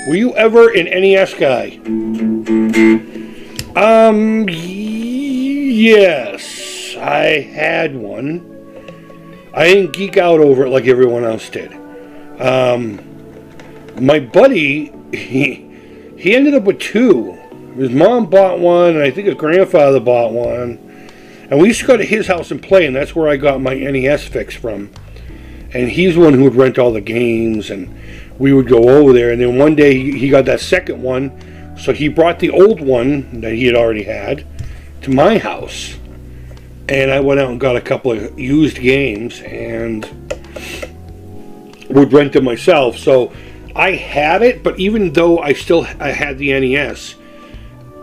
Were you ever an NES guy? Yes. I had one. I didn't geek out over it like everyone else did. My buddy, he ended up with two. His mom bought one, and I think his grandfather bought one. And we used to go to his house and play, and that's where I got my NES fix from. And he's the one who would rent all the games, and we would go over there. And then one day he got that second one, so he brought the old one that he had already had to my house. And I went out and got a couple of used games and would rent them myself. So I had it, but even though I had the NES,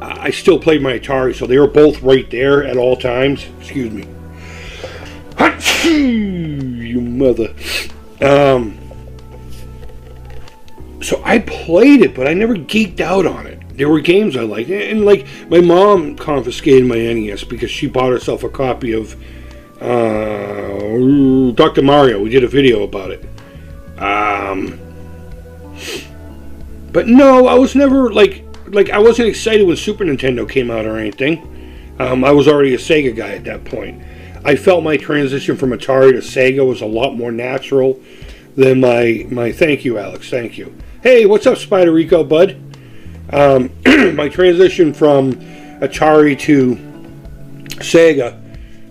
I still played my Atari, so they were both right there at all times. Excuse me. You mother. So I played it, but I never geeked out on it. There were games I liked, and like my mom confiscated my NES because she bought herself a copy of Dr. Mario. We did a video about it. But no, I was never like I wasn't excited when Super Nintendo came out or anything. I was already a Sega guy at that point. I felt my transition from Atari to Sega was a lot more natural than my thank you, Alex, thank you. Hey, what's up, Spider Rico, bud? My transition from Atari to Sega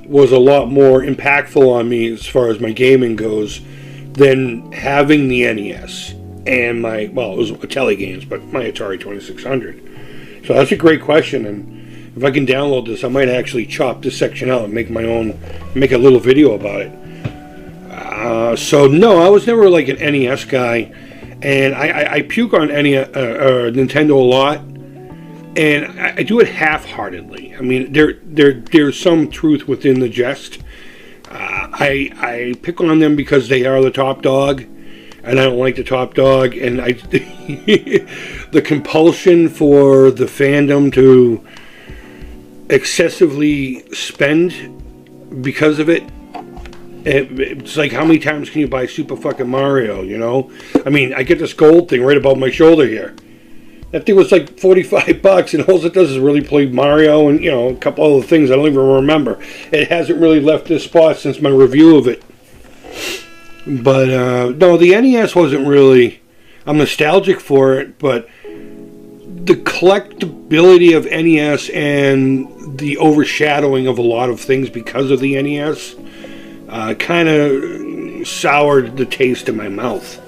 was a lot more impactful on me as far as my gaming goes than having the NES and it was Atari games, but my Atari 2600. So that's a great question, and if I can download this, I might actually chop this section out and make a little video about it. So no, I was never like an NES guy. And I puke on Nintendo a lot, and I do it half-heartedly. I mean, there's some truth within the jest. I pick on them because they are the top dog, and I don't like the top dog. And the compulsion for the fandom to excessively spend because of it. It's like, how many times can you buy Super fucking Mario, you know? I mean, I get this gold thing right above my shoulder here. That thing was like $45, and all it does is really play Mario and, a couple other things I don't even remember. It hasn't really left this spot since my review of it. But, no, the NES wasn't really... I'm nostalgic for it, but the collectability of NES and the overshadowing of a lot of things because of the NES... kind of soured the taste in my mouth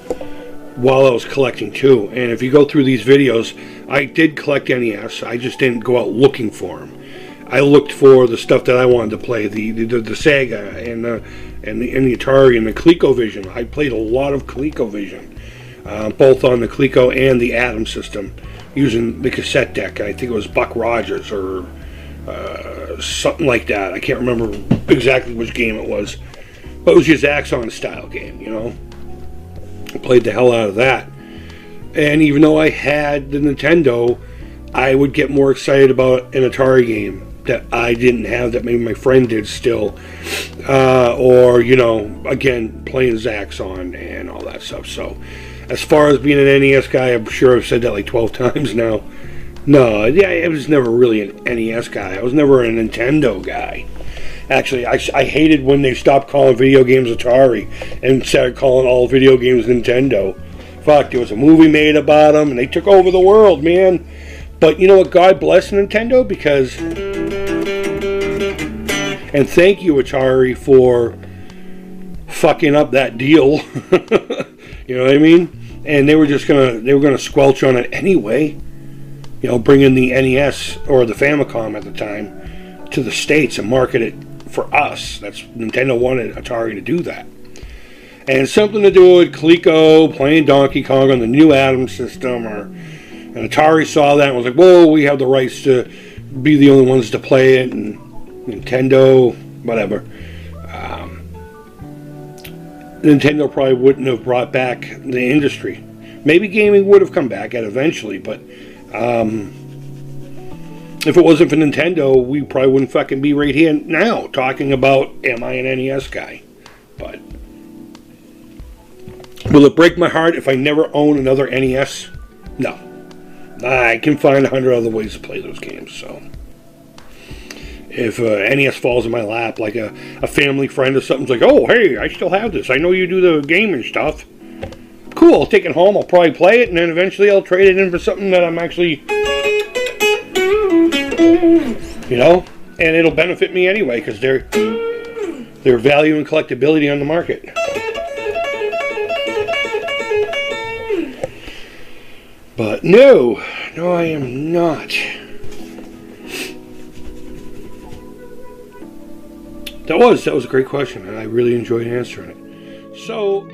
while I was collecting too. And if you go through these videos, I did collect NES. I just didn't go out looking for them. I looked for the stuff that I wanted to play, the Sega and the Atari and the ColecoVision. I played a lot of ColecoVision, both on the Coleco and the Atom system, using the cassette deck. I think it was Buck Rogers or something like that. I can't remember exactly which game it was. But it was your Zaxxon style game, I played the hell out of that. And even though I had the Nintendo, I would get more excited about an Atari game that I didn't have that maybe my friend did still. Or, again, playing Zaxxon and all that stuff. So, as far as being an NES guy, I'm sure I've said that like 12 times now. No, I was never really an NES guy. I was never a Nintendo guy. Actually, I hated when they stopped calling video games Atari and started calling all video games Nintendo. Fuck, there was a movie made about them, and they took over the world, man. But you know what? God bless Nintendo, because... And thank you, Atari, for fucking up that deal. You know what I mean? And they were gonna squelch on it anyway. Bringing the NES or the Famicom at the time to the States and market it for us. Nintendo wanted Atari to do that. And something to do with Coleco playing Donkey Kong on the new Atom system, and Atari saw that and was like, whoa, we have the rights to be the only ones to play it, and Nintendo, whatever. Nintendo probably wouldn't have brought back the industry. Maybe gaming would have come back at eventually, but if it wasn't for Nintendo, we probably wouldn't fucking be right here now talking about, am I an NES guy? But will it break my heart if I never own another NES? No. I can find 100 other ways to play those games, so. If NES falls in my lap, like a family friend or something's like, oh, hey, I still have this. I know you do the gaming stuff. Cool, I'll take it home, I'll probably play it, and then eventually I'll trade it in for something that I'm actually, you know, and it'll benefit me anyway, because they're value and collectability on the market. But no, I am not. That was a great question, and I really enjoyed answering it. So